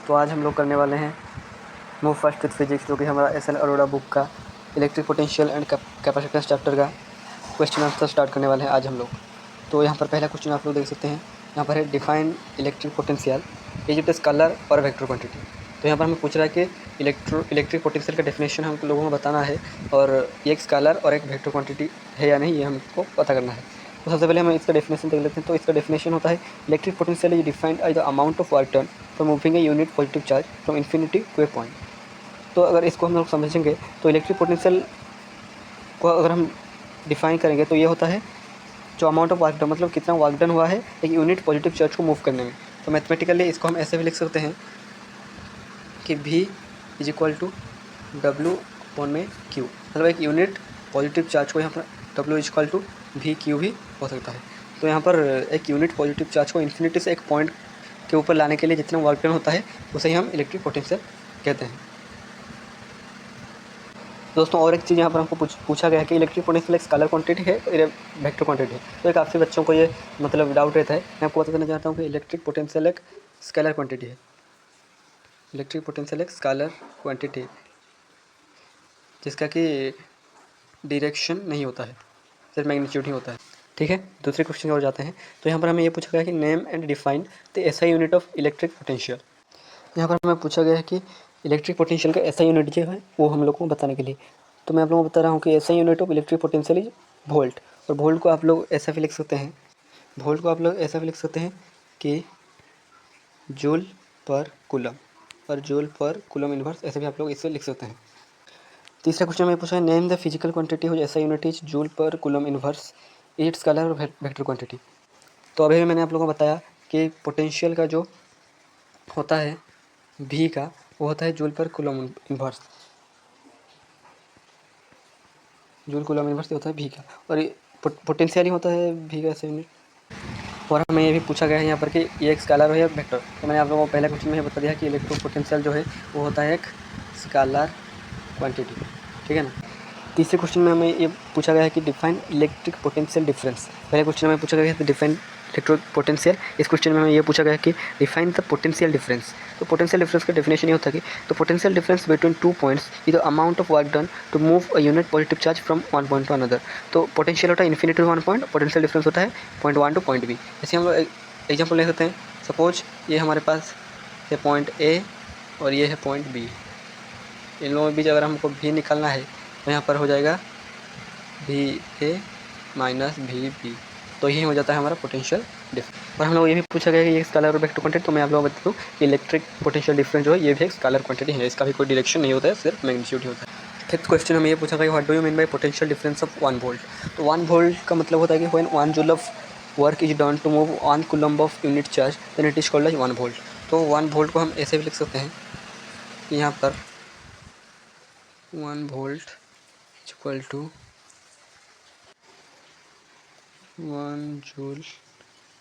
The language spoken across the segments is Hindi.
तो आज हम लोग करने वाले हैं मूव फर्स्ट विद फिजिक्स, जो कि हमारा एस एल अरोड़ा बुक का electric potential and capacitance chapter का क्वेश्चन आंसर स्टार्ट करने वाले हैं आज हम लोग। तो यहाँ पर पहला क्वेश्चन आप लोग देख सकते हैं, यहाँ पर है define electric potential is it scalar और वेक्टर क्वांटिटी। तो यहाँ पर हमें पूछ रहा है कि इलेक्ट्रिक पोटेंशियल का डेफिनेशन हम लोगों को बताना है और ये एक स्केलर और एक वेक्टर क्वांटिटी है या नहीं, ये हमको पता करना है। तो सबसे पहले हम इसका डेफिनेशन देख लेते हैं। तो इसका डेफिनेशन होता है electric potential is defined as the amount of work done from moving a unit positive charge from infinity to a point. तो अगर इसको हम लोग समझेंगे तो इलेक्ट्रिक पोटेंशियल को अगर हम डिफाइन करेंगे तो ये होता है जो अमाउंट ऑफ वर्क डन, मतलब कितना वर्क डन हुआ है एक यूनिट पॉजिटिव चार्ज को मूव करने में। तो मैथमेटिकली इसको हम ऐसे भी लिख सकते हैं कि V is equal to W upon में Q, मतलब एक यूनिट पॉजिटिव चार्ज को यहाँ पर W is equal to V Q भी हो सकता है। तो यहाँ पर एक यूनिट पॉजिटिव चार्ज को इन्फिनिटी से एक पॉइंट के ऊपर लाने के लिए जितना वर्क डन होता है उसे ही हम इलेक्ट्रिक पोटेंशियल कहते हैं। दोस्तों और एक चीज़ यहाँ पर हमको पूछा गया है कि इलेक्ट्रिक पोटेंशियल एक स्केलर क्वांटिटी है और वेक्टर क्वांटिटी है। तो काफ़ी बच्चों को ये मतलब डाउट रहता है। मैं आपको बता देना चाहता हूँ कि इलेक्ट्रिक पोटेंशियल एक स्केलर क्वांटिटी है। इलेक्ट्रिक पोटेंशियल एक स्केलर क्वांटिटी जिसका कि डायरेक्शन नहीं होता है, सिर्फ मैग्नीट्यूड ही होता है। ठीक है, दूसरे क्वेश्चन की ओर जाते हैं। तो यहाँ पर हमें ये पूछा गया है कि name and define the SI unit of electric potential. यहाँ पर हमें पूछा गया है कि इलेक्ट्रिक पोटेंशियल का एसआई यूनिट जो है वो हम लोग को बताने के लिए। तो मैं आप लोगों को बता रहा हूँ कि SI unit of electric potential is volt. और वोल्ट को आप लोग ऐसा भी लिख सकते हैं, वोल्ट को आप लोग ऐसा भी लिख सकते हैं कि जूल पर कूलम, और जूल पर कूलम इनवर्स, ऐसे भी आप लोग इससे लिख सकते हैं। तीसरा क्वेश्चन में पूछा है नेम द फिजिकल क्वांटिटी हो ऐसा यूनिट इज जूल पर कूलम इनवर्स इट स्केलर और वेक्टर क्वांटिटी। तो अभी मैंने आप लोगों को बताया कि पोटेंशियल का जो होता है भी का वो होता है जूल पर coulomb inverse, joule coulomb inverse होता है भी का, और पोटेंशियल ही होता है भी का ऐसा यूनिट। और हमें ये भी पूछा गया है यहाँ पर कि ये एक स्केलर है या वेक्टर। तो मैंने आप लोगों को पहले क्वेश्चन में ये बता दिया कि इलेक्ट्रिक पोटेंशियल जो है वो होता है एक स्केलर क्वांटिटी। ठीक है ना। तीसरे क्वेश्चन में हमें ये पूछा गया है कि डिफाइन इलेक्ट्रिक पोटेंशियल डिफरेंस। पहले क्वेश्चन में पूछा गया है डिफाइन इलेक्ट्रिक पोटेंशियल, इस क्वेश्चन में हमें ये पूछा गया है कि डिफाइन द पोटेंशियल डिफरेंस। तो पोटेंशियल डिफरेंस का डेफिनेशन ये होता है कि तो potential difference between two points is the amount of work done to move a unit positive charge from one point to another. तो पोटेंशियल होता है infinity to one point, potential difference होता है point one to point B. जैसे हम लोग एग्जाम्पल ले सकते हैं, सपोज ये हमारे पास है पॉइंट ए और ये है पॉइंट बी। इन लोगों के बीच अगर हमको भी निकालना है तो यहाँ पर हो जाएगा भी ए माइनस भी बी, तो यही हो जाता है हमारा पोटेंशियल डिफरेंस। और हम लोग ये भी पूछा गया कि ये स्केलर और वेक्टर क्वांटिटी। तो मैं आप लोगों को बता दूँ कि इलेक्ट्रिक पोटेंशियल डिफरेंस जो है ये भी एक स्केलर क्वांटिटी है, इसका भी कोई डायरेक्शन नहीं होता है, सिर्फ मैग्नीट्यूड ही होता है। फिफ्थ क्वेश्चन हमें ये पूछा गया what do you mean by potential difference of 1 volt. तो 1 वोल्ट का मतलब होता है कि when 1 joule of work is done to move 1 coulomb of unit charge then it is called as 1 volt. तो 1 वोल्ट को हम ऐसे भी लिख सकते हैं कि यहाँ पर 1 volt is equal to 1 joule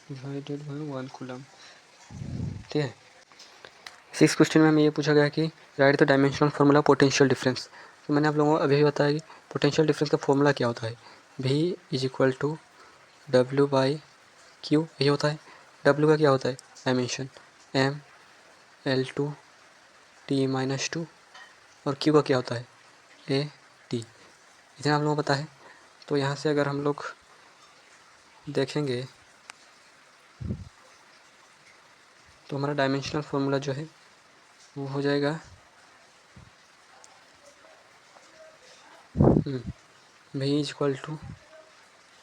divided by 1 coulomb. ठीक है। सिक्स क्वेश्चन में हमें ये पूछा गया कि right the dimensional formula potential difference. तो मैंने आप लोगों को अभी भी बताया कि पोटेंशियल डिफरेंस का फॉर्मूला क्या होता है, V is equal to W by Q, यही होता है। W का क्या होता है dimension, M L2 T minus 2, और Q का क्या होता है A T, इतना आप लोगों को पता है। तो यहाँ से अगर हम लोग देखेंगे तो हमारा डायमेंशनल फार्मूला जो है वो हो जाएगा V is equal to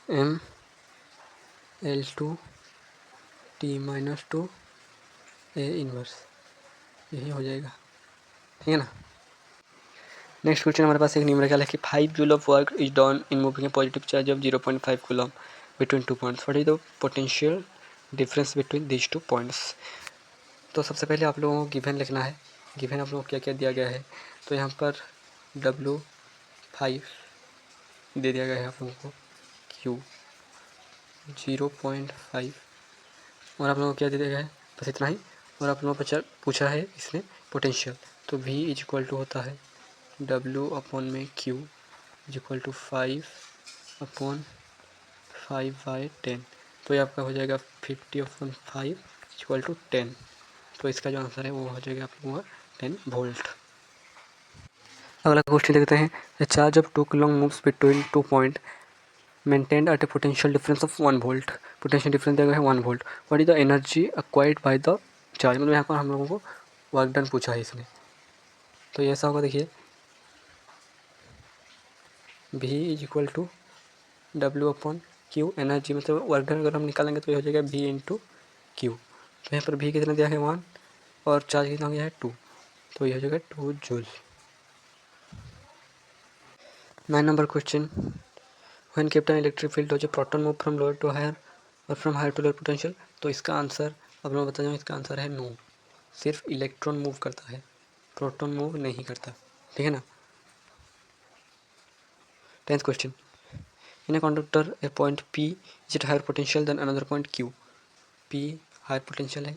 M L2 T minus 2 A inverse, यही हो जाएगा। ठीक है ना। नेक्स्ट क्वेश्चन हमारे पास एक न्यूमेरिकल है कि 5 joule of work is done in moving A positive charge of 0.5 coulomb between two points, what is the potential difference between these two points. तो सबसे पहले आप लोगों को गिवन लिखना है। गिवन आप लोगों को क्या क्या दिया गया है। तो यहाँ पर W5 दे दिया गया है आप लोगों को, Q 0.5, और आप लोगों को क्या दे दिया गया है, बस इतना ही। और आप लोगों को पूछा है इसने पोटेंशियल, तो V इज इक्वल टू होता है W अपॉन में Q is equal to 5 upon 5/10। तो ये आपका हो जाएगा 50 अपॉन 5 इज इक्वल टू 10। तो इसका जो आंसर है वो हो जाएगा आप लोगों का 10 वोल्ट। अगला क्वेश्चन देखते हैं, the charge of 2 Coulomb moves between 2 point maintained at a potential difference of 1 volt, potential difference दिया गया है 1 volt, what is the energy acquired by the charge, मतलब यहाँ पर हम लोगों को वर्क डन पूछा है इसने। तो ये ऐसा होगा, देखिए V is equal to W upon Q, energy मतलब वर्क डन अगर हम निकालेंगे तो ये हो जाएगा V इंटू क्यू। तो यहाँ पर V कितना दिया है 1 और चार्ज कितना दिया है 2, तो ये हो जाएगा 2 जूल। 9 नंबर question, when kept an electric field does a proton move from lower to higher और from higher to lower potential, तो इसका आंसर अब मैं बता दूँ, इसका आंसर है नो, सिर्फ इलेक्ट्रॉन मूव करता है, प्रोटॉन मूव नहीं करता, ठीक है ना। 10th question, in a conductor a point P is at higher potential than another point Q, P higher potential है,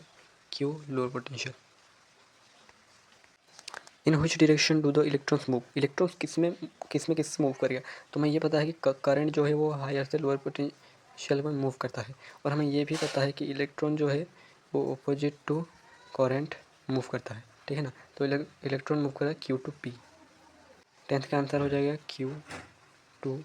Q lower potential, in which direction do the electrons move, electrons किस मूव करेगा, तो हमें ये पता है कि करंट जो है वो हायर से लोअर पोटेंशियल में मूव करता है, और हमें ये भी पता है कि इलेक्ट्रॉन जो है वो अपोजिट टू करंट मूव करता है, ठीक है ना। तो इलेक्ट्रॉन मूव करेगा Q टू P, 10th का आंसर हो जाएगा Q टू